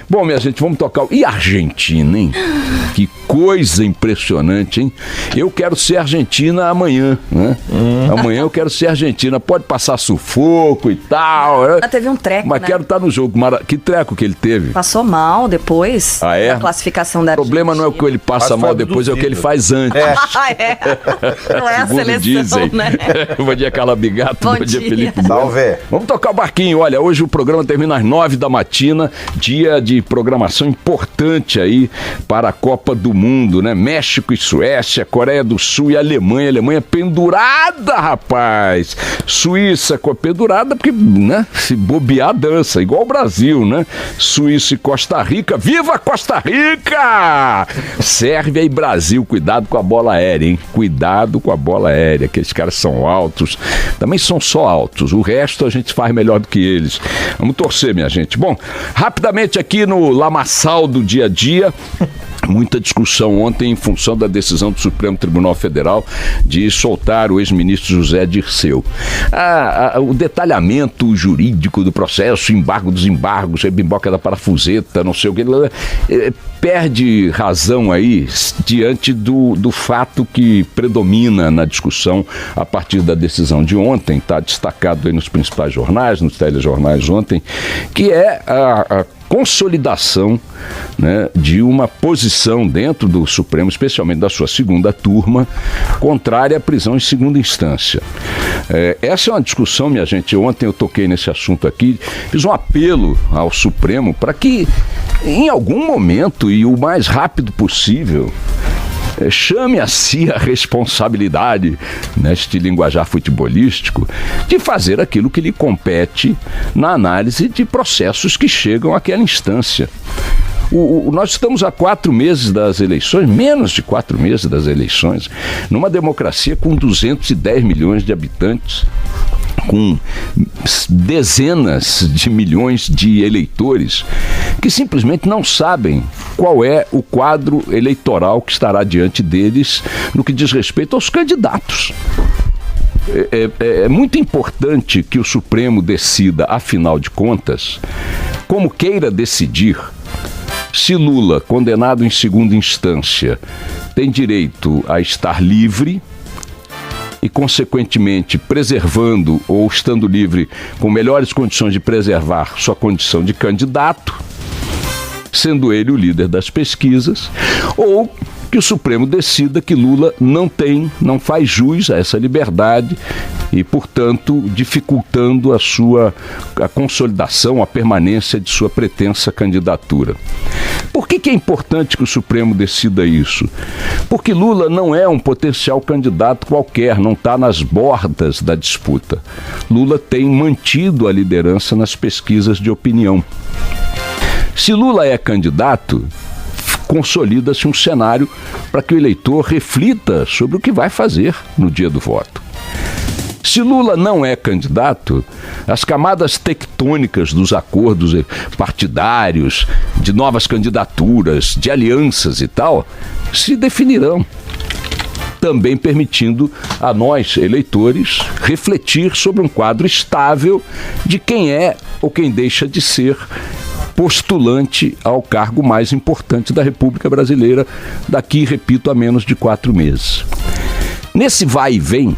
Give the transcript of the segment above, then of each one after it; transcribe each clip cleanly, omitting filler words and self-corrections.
Bom, minha gente, vamos tocar. E a Argentina, hein? Que coisa impressionante, hein? Eu quero ser Argentina amanhã, né? Amanhã eu quero ser Argentina. Pode passar sufoco e tal. Né? Teve um treco, mas né? quero estar no jogo. Que treco que ele teve? Passou mal depois da classificação da Argentina. O problema não é o que ele passa mal depois, é o que ele faz antes. Não é a seleção, dizem, né? Bom dia, Carla Bigato. Bom dia, Felipe. Salve. Vamos tocar o barquinho. Olha, hoje o programa termina às 9 da matina, dia de programação importante aí para a Copa do Mundo, né? México e Suécia, Coreia do Sul e Alemanha. Alemanha pendurada, rapaz. Suíça pendurada porque, né? Se bobear, dança. Igual o Brasil, né? Suíça e Costa Rica. Viva Costa Rica! Sérvia e Brasil. Cuidado com a bola aérea, hein? Cuidado com a bola aérea. Aqueles caras são altos. Também são só altos. O resto a gente faz melhor do que eles. Vamos torcer, minha gente. Bom, rapidamente aqui no lamaçal do dia a dia. Muita discussão ontem em função da decisão do Supremo Tribunal Federal de soltar o ex-ministro José Dirceu. O detalhamento jurídico do processo, embargo dos embargos, bimboca da parafuseta, não sei o que, perde razão aí diante do fato que predomina na discussão a partir da decisão de ontem, está destacado aí nos principais jornais, nos telejornais ontem, que é a consolidação, né, de uma posição dentro do Supremo, especialmente da sua segunda turma, contrária à prisão em segunda instância. Essa é uma discussão, minha gente, ontem eu toquei nesse assunto aqui, fiz um apelo ao Supremo para que, em algum momento e o mais rápido possível, chame a si a responsabilidade, neste linguajar futebolístico, de fazer aquilo que lhe compete na análise de processos que chegam àquela instância. Nós estamos há 4 meses das eleições, menos de 4 meses das eleições, numa democracia com 210 milhões de habitantes, com dezenas de milhões de eleitores que simplesmente não sabem qual é o quadro eleitoral que estará diante deles no que diz respeito aos candidatos. É muito importante que o Supremo decida, afinal de contas, como queira decidir, se Lula, condenado em segunda instância, tem direito a estar livre e, consequentemente, preservando ou estando livre com melhores condições de preservar sua condição de candidato, sendo ele o líder das pesquisas, ou que o Supremo decida que Lula não faz jus a essa liberdade e, portanto, dificultando a consolidação, a permanência de sua pretensa candidatura. Por que é importante que o Supremo decida isso? Porque Lula não é um potencial candidato qualquer, não está nas bordas da disputa. Lula tem mantido a liderança nas pesquisas de opinião. Se Lula é candidato, consolida-se um cenário para que o eleitor reflita sobre o que vai fazer no dia do voto. Se Lula não é candidato, as camadas tectônicas dos acordos partidários, de novas candidaturas, de alianças e tal, se definirão, também permitindo a nós, eleitores, refletir sobre um quadro estável de quem é ou quem deixa de ser postulante ao cargo mais importante da República Brasileira, daqui, repito, a menos de 4 meses. Nesse vai e vem,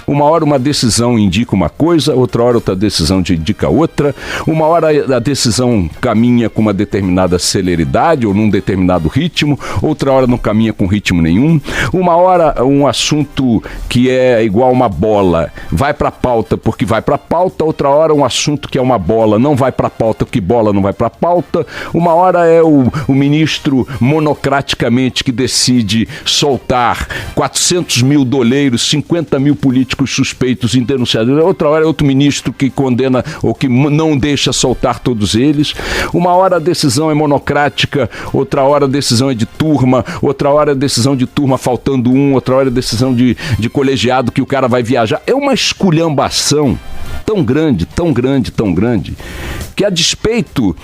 uma hora uma decisão indica uma coisa, outra hora outra decisão indica outra, uma hora a decisão caminha com uma determinada celeridade ou num determinado ritmo, outra hora não caminha com ritmo nenhum, uma hora um assunto que é igual uma bola vai para a pauta porque vai para a pauta, outra hora um assunto que é uma bola não vai para a pauta porque bola não vai para a pauta, uma hora é o ministro monocraticamente que decide soltar 400 mil doleiros, 50 mil políticos suspeitos em denunciados, outra hora é outro ministro que condena ou que não deixa soltar todos eles, uma hora a decisão é monocrática, outra hora a decisão é de turma, outra hora a decisão de turma faltando outra hora a decisão de colegiado que o cara vai viajar, é uma esculhambação tão grande, que a despeito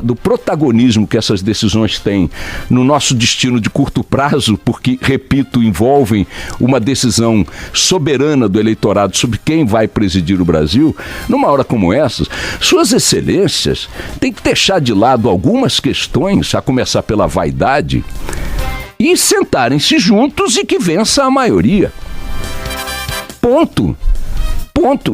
do protagonismo que essas decisões têm no nosso destino de curto prazo, porque, repito, envolvem uma decisão soberana do eleitorado sobre quem vai presidir o Brasil, numa hora como essa, suas excelências têm que deixar de lado algumas questões, a começar pela vaidade, e sentarem-se juntos e que vença a maioria. Ponto.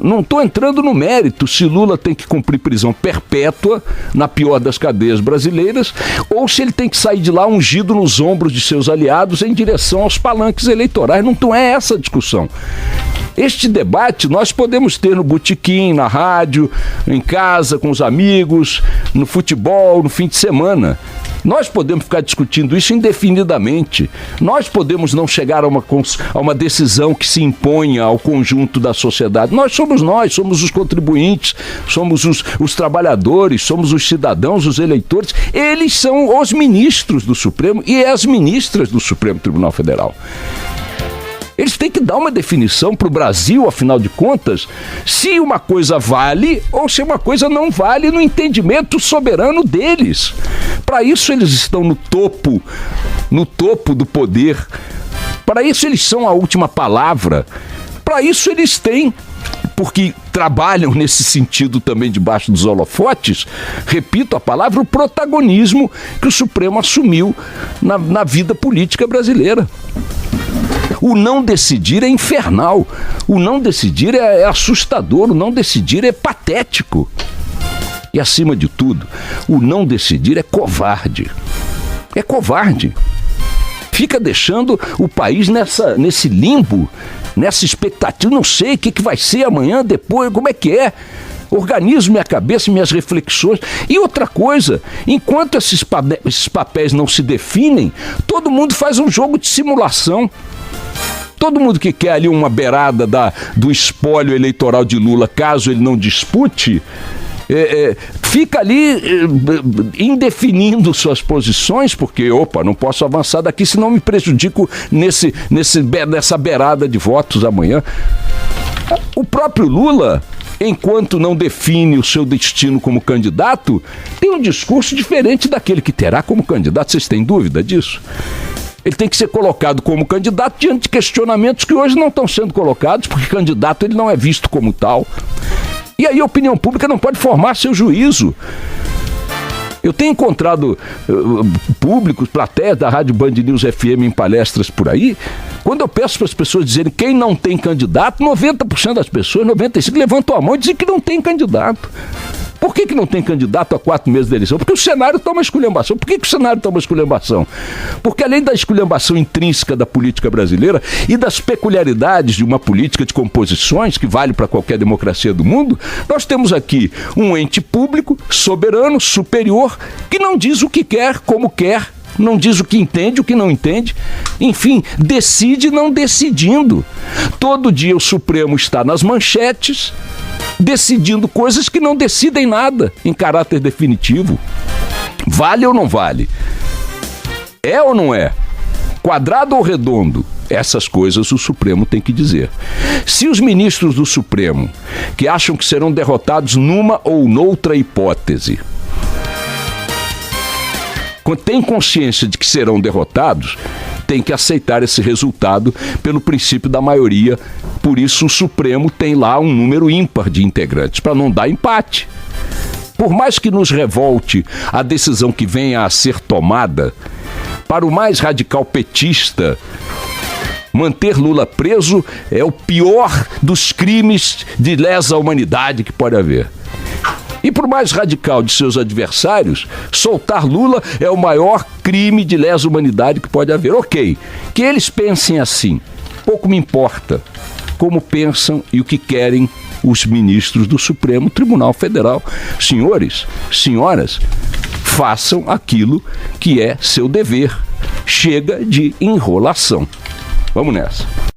Não estou entrando no mérito se Lula tem que cumprir prisão perpétua na pior das cadeias brasileiras ou se ele tem que sair de lá ungido nos ombros de seus aliados em direção aos palanques eleitorais. Não é essa a discussão. Este debate nós podemos ter no botequim, na rádio, em casa, com os amigos, no futebol, no fim de semana. Nós podemos ficar discutindo isso indefinidamente. Nós podemos não chegar a uma decisão que se imponha ao conjunto da sociedade. Nós, somos os contribuintes, somos os trabalhadores, somos os cidadãos, os eleitores. Eles são os ministros do Supremo e as ministras do Supremo Tribunal Federal. Eles têm que dar uma definição para o Brasil, afinal de contas, se uma coisa vale ou se uma coisa não vale no entendimento soberano deles. Para isso eles estão no topo do poder. Para isso eles são a última palavra. Para isso eles têm, porque trabalham nesse sentido também debaixo dos holofotes, repito a palavra, o protagonismo que o Supremo assumiu na vida política brasileira. O não decidir é infernal, o não decidir é assustador, o não decidir é patético. E, acima de tudo, o não decidir é covarde. É covarde. Fica deixando o país nesse limbo, nessa expectativa, não sei o que vai ser amanhã, depois, como é que é? Organizo minha cabeça, minhas reflexões. E outra coisa, enquanto esses papéis não se definem, todo mundo faz um jogo de simulação. Todo mundo que quer ali uma beirada do espólio eleitoral de Lula, caso ele não dispute, fica ali indefinindo suas posições, porque, não posso avançar daqui, senão me prejudico nessa beirada de votos amanhã. O próprio Lula, enquanto não define o seu destino como candidato, tem um discurso diferente daquele que terá como candidato. Vocês têm dúvida disso? Ele tem que ser colocado como candidato diante de questionamentos que hoje não estão sendo colocados, porque candidato ele não é visto como tal. E aí a opinião pública não pode formar seu juízo. Eu tenho encontrado públicos, plateias da Rádio Band News FM em palestras por aí, quando eu peço para as pessoas dizerem quem não tem candidato, 90% das pessoas, 95%, levantam a mão e dizem que não tem candidato. Por que não tem candidato há 4 meses da eleição? Porque o cenário está uma esculhambação. Por que o cenário está uma esculhambação? Porque além da esculhambação intrínseca da política brasileira e das peculiaridades de uma política de composições que vale para qualquer democracia do mundo, nós temos aqui um ente público, soberano, superior, que não diz o que quer, como quer, não diz o que entende, o que não entende, enfim, decide não decidindo. Todo dia o Supremo está nas manchetes, decidindo coisas que não decidem nada em caráter definitivo. Vale ou não vale? É ou não é? Quadrado ou redondo? Essas coisas o Supremo tem que dizer. Se os ministros do Supremo, que acham que serão derrotados numa ou noutra hipótese, têm consciência de que serão derrotados, tem que aceitar esse resultado pelo princípio da maioria. Por isso o Supremo tem lá um número ímpar de integrantes, para não dar empate. Por mais que nos revolte a decisão que venha a ser tomada, para o mais radical petista, manter Lula preso é o pior dos crimes de lesa humanidade que pode haver. E por mais radical de seus adversários, soltar Lula é o maior crime de lesa humanidade que pode haver. Ok, que eles pensem assim, pouco me importa como pensam e o que querem os ministros do Supremo Tribunal Federal. Senhores, senhoras, façam aquilo que é seu dever. Chega de enrolação. Vamos nessa.